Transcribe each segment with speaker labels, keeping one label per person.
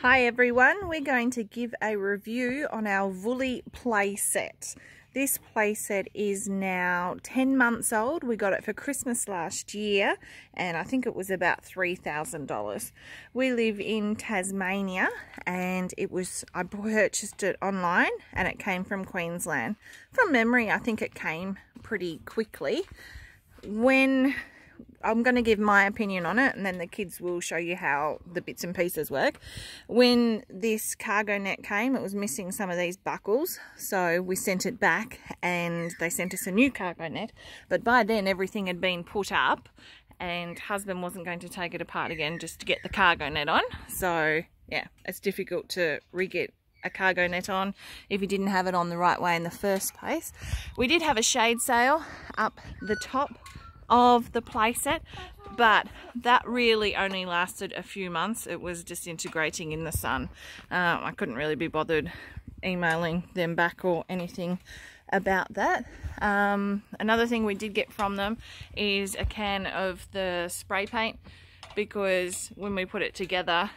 Speaker 1: Hi everyone, we're going to give a review on our Vuly playset. This playset is now 10 months old. We got it for Christmas last year and I think it was about $3,000. We live in Tasmania and I purchased it online and it came from Queensland. From memory, I think it came pretty quickly. I'm going to give my opinion on it and then the kids will show you how the bits and pieces work. When this cargo net came, it was missing some of these buckles, so we sent it back and they sent us a new cargo net. But by then everything had been put up and husband wasn't going to take it apart again just to get the cargo net on. So yeah, it's difficult to re-get a cargo net on if you didn't have it on the right way in the first place. We did have a shade sail up the top of the playset, but that really only lasted a few months. It was disintegrating in the sun. I couldn't really be bothered emailing them back or anything about that. Another thing we did get from them is a can of the spray paint, because when we put it together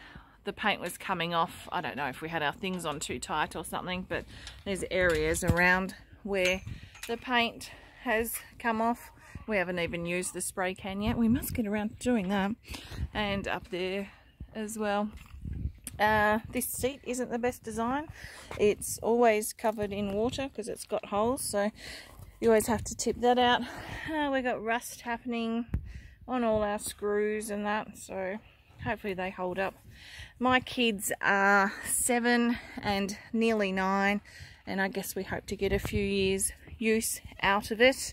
Speaker 1: the paint was coming off. I don't know if we had our things on too tight or something, but there's areas around where the paint has come off. We haven't even used the spray can yet. We must get around to doing that. And up there as well. This seat isn't the best design. It's always covered in water because it's got holes, so you always have to tip that out. We got rust happening on all our screws and that, so hopefully they hold up. My kids are 7 and nearly 9, and I guess we hope to get a few years use out of it.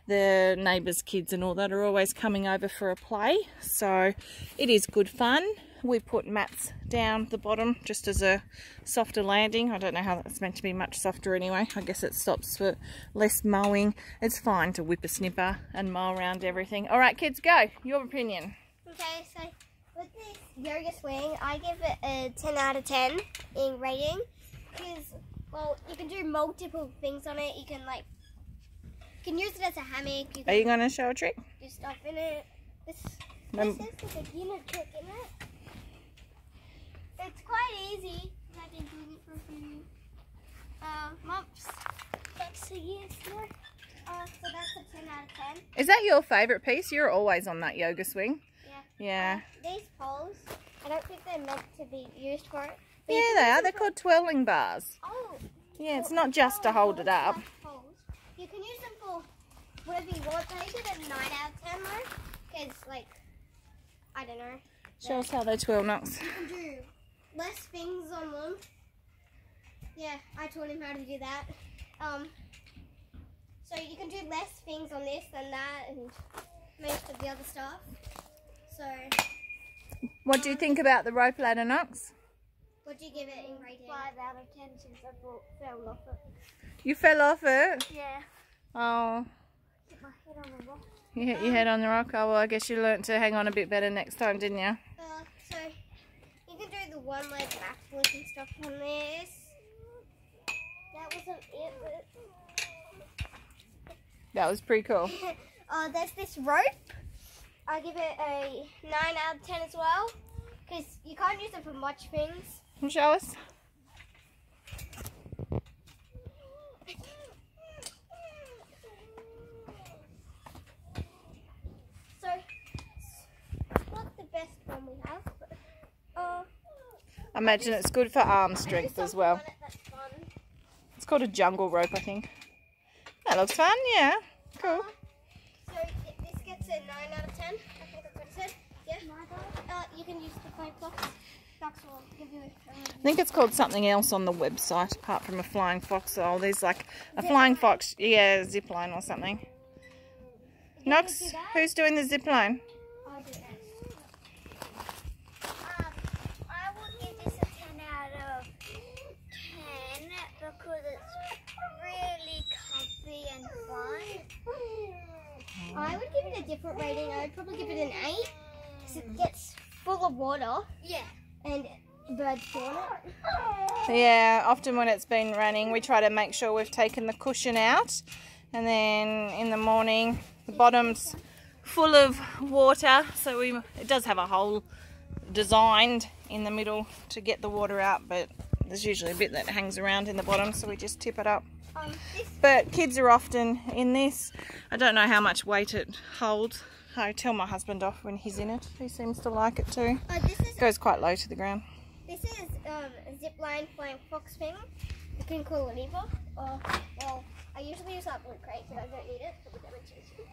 Speaker 1: The neighbours' kids and all that are always coming over for a play, so it is good fun. We put mats down the bottom just as a softer landing. I don't know how that's meant to be much softer anyway. I guess it stops for less mowing. It's fine to whip a snipper and mow around everything. All right, kids, go. Your opinion.
Speaker 2: Okay, so with this yoga swing, I give it a 10 out of 10 in rating because, well, you can do multiple things on it. You can use it as a hammock.
Speaker 1: Are you going to show a trick?
Speaker 2: Do stuff in it. This is like a beginner trick in it. It's quite easy. I've been doing it for a few months. That's a year now. So that's a 10 out of 10.
Speaker 1: Is that your favourite piece? You're always on that yoga swing.
Speaker 2: Yeah.
Speaker 1: Yeah.
Speaker 2: These poles, I don't think they're meant to be used for it.
Speaker 1: Yeah, they are. They're called twirling bars.
Speaker 2: Oh.
Speaker 1: Yeah, it's not just to hold it up.
Speaker 2: You can use them for whatever you want. But I give it a 9 out of 10 though, because I don't know.
Speaker 1: Show us how they twirl, Knox.
Speaker 2: You can do less things on them. Yeah, I taught him how to do that. So you can do less things on this than that, and most of the other stuff. So.
Speaker 1: What do you think about the rope ladder, Knox?
Speaker 2: What do you give it in rating? 5 out of 10 since I fell off it.
Speaker 1: You fell off it?
Speaker 2: Yeah.
Speaker 1: Oh.
Speaker 2: Hit my head on the rock.
Speaker 1: You hit your head on the rock? Oh, well, I guess you learnt to hang on a bit better next time, didn't you?
Speaker 2: So, you can do the one leg backflip and stuff on this. That wasn't it, but...
Speaker 1: That was pretty cool.
Speaker 2: There's this rope. I give it a 9 out of 10 as well, because you can't use it for much things.
Speaker 1: Show us.
Speaker 2: So, it's not the best one we have, but
Speaker 1: I imagine it's good for arm strength as well.
Speaker 2: That's fun.
Speaker 1: It's called a jungle rope, I think. That looks fun, yeah. Cool.
Speaker 2: So this gets a 9 out of 10. I think that's what it said. Yeah. You can use the flying fox. Fox will give you
Speaker 1: I think it's called something else on the website apart from a flying fox. Oh, there's like a flying fox, yeah, zip line or something. Knox, who's doing the zip line?
Speaker 2: I do that. I will give this a 10 out of 10 because it's really comfy and fun. I would give it a different rating. I would probably give it an 8 because it gets full of water. Yeah. And birds on it.
Speaker 1: Yeah, often when it's been raining we try to make sure we've taken the cushion out, and then in the morning the bottom's full of water, so it does have a hole designed in the middle to get the water out, but there's usually a bit that hangs around in the bottom, so we just tip it up. But kids are often in this. I don't know how much weight it holds. I tell my husband off when he's in it. He seems to like it too. It goes quite low to the ground.
Speaker 2: This is a zip line flying fox thing. You can call it either. Or, well, I usually use that blue crate, so I don't need it for the demonstration.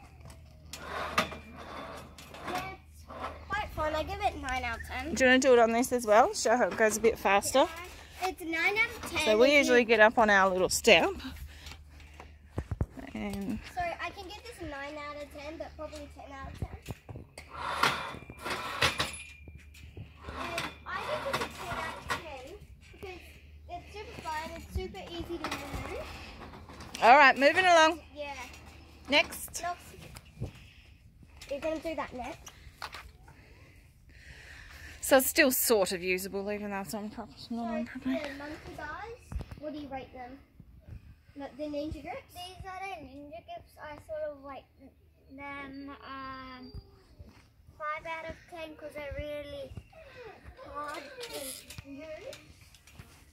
Speaker 2: Yeah, it's quite fun. I give it 9 out of 10.
Speaker 1: Do you want to do it on this as well? Show how it goes a bit faster.
Speaker 2: Yeah, it's 9 out of 10.
Speaker 1: So we usually get up on our little step. And
Speaker 2: so I can get this 9 out of 10, but probably 10 out of 10. And I give this a 10 out of 10 because it's super fun, it's super easy to move.
Speaker 1: alright, moving along.
Speaker 2: Yeah.
Speaker 1: Next.
Speaker 2: You're going to do that next.
Speaker 1: So it's still sort of usable, even though it's not on properly.
Speaker 2: So the monkey bars, what do you rate them? The ninja grips? These are the ninja grips. I sort of rate them 5 out of 10 because they're really hard to use.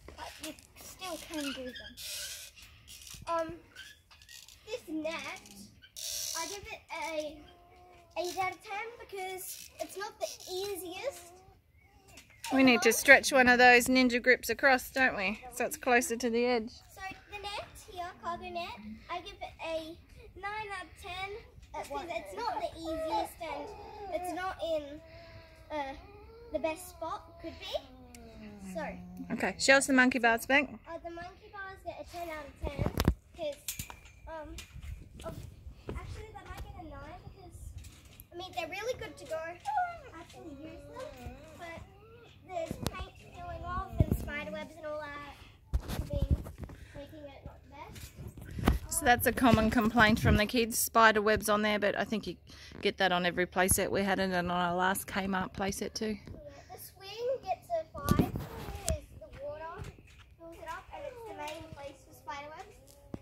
Speaker 2: But you still can do them. This net, I give it a 8 out of 10 because it's not the easiest.
Speaker 1: We need to stretch one of those ninja grips across, don't we? So it's closer to the edge.
Speaker 2: So the net here, cargo net, I give it a 9 out of 10 because it's not the easiest and it's not in the best spot could be. So.
Speaker 1: Okay, show us the monkey bars, Bank.
Speaker 2: The monkey bars get a 10 out of 10 because actually they might get a 9 because I mean they're really good to go. Actually use them, but there's paint peeling off and spider webs and all that making it not the best.
Speaker 1: So that's a common complaint from the kids, spider webs on there, but I think you get that on every playset. We had it on our last Kmart playset too.
Speaker 2: Yeah, the swing gets a 5 because the water fills it up and it's the main place for spider webs.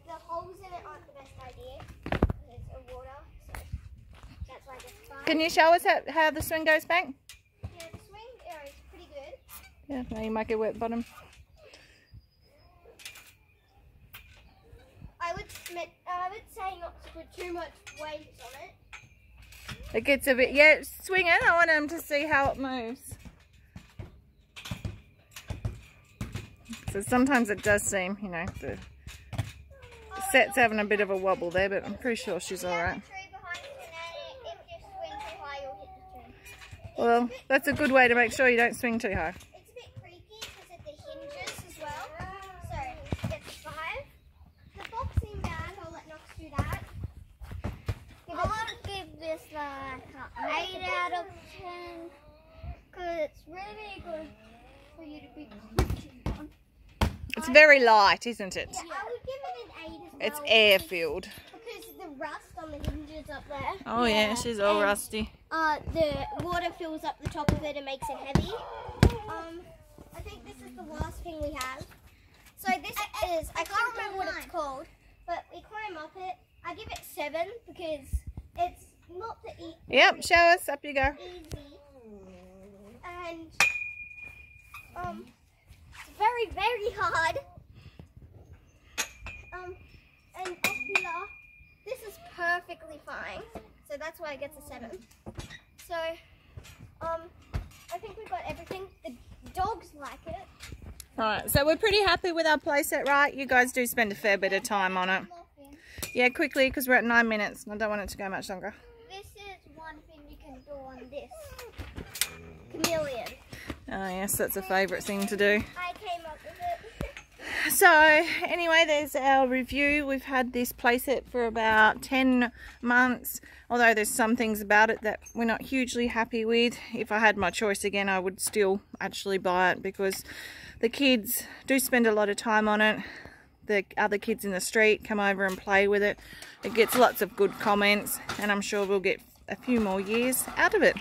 Speaker 2: The holes in it aren't the best idea because of water, so that's why I get 5.
Speaker 1: Can you show us how the swing goes, Bank?
Speaker 2: Yeah, the swing is pretty good.
Speaker 1: Yeah, now you might get wet bottom.
Speaker 2: I would say not to put too much weight on it.
Speaker 1: It gets a bit, yeah, swing it. I want them to see how it moves. So sometimes it does seem, you know, the set's having a bit of a wobble there, but I'm pretty sure she's alright. Well, that's a good way to make sure you don't swing too high.
Speaker 2: It's a bit creaky because of the hinges as well. So, it's 5. The boxing bag, I'll let Knox do that. I want to give this like an 8 out of 10 because it's really good for you to be gripping on.
Speaker 1: It's very light, isn't it?
Speaker 2: Yeah, I would give it an 8 as well.
Speaker 1: It's air-filled.
Speaker 2: Because the rust on the hinges up there.
Speaker 1: Oh yeah, she's all rusty.
Speaker 2: The water fills up the top of it and makes it heavy. I think this is the last thing we have. So this is, I can't remember what it's called, but we climb up it. I give it 7 because it's not the
Speaker 1: Yep, show us, up you go.
Speaker 2: easy. And it's very, very hard. And up here, this is perfectly fine. So that's why it gets a 7. So, I think we've got everything. The dogs like it.
Speaker 1: Alright, so we're pretty happy with our playset, right? You guys do spend a fair bit of time on it. Yeah, quickly, because we're at 9 minutes and I don't want it to go much longer.
Speaker 2: This is one thing you can do on this. Chameleon.
Speaker 1: Oh yes, that's a favourite thing to do.
Speaker 2: I came up with it.
Speaker 1: So, anyway, there's our review. We've had this playset for about 10 months, although there's some things about it that we're not hugely happy with. If I had my choice again, I would still actually buy it because the kids do spend a lot of time on it. The other kids in the street come over and play with it. It gets lots of good comments, and I'm sure we'll get a few more years out of it.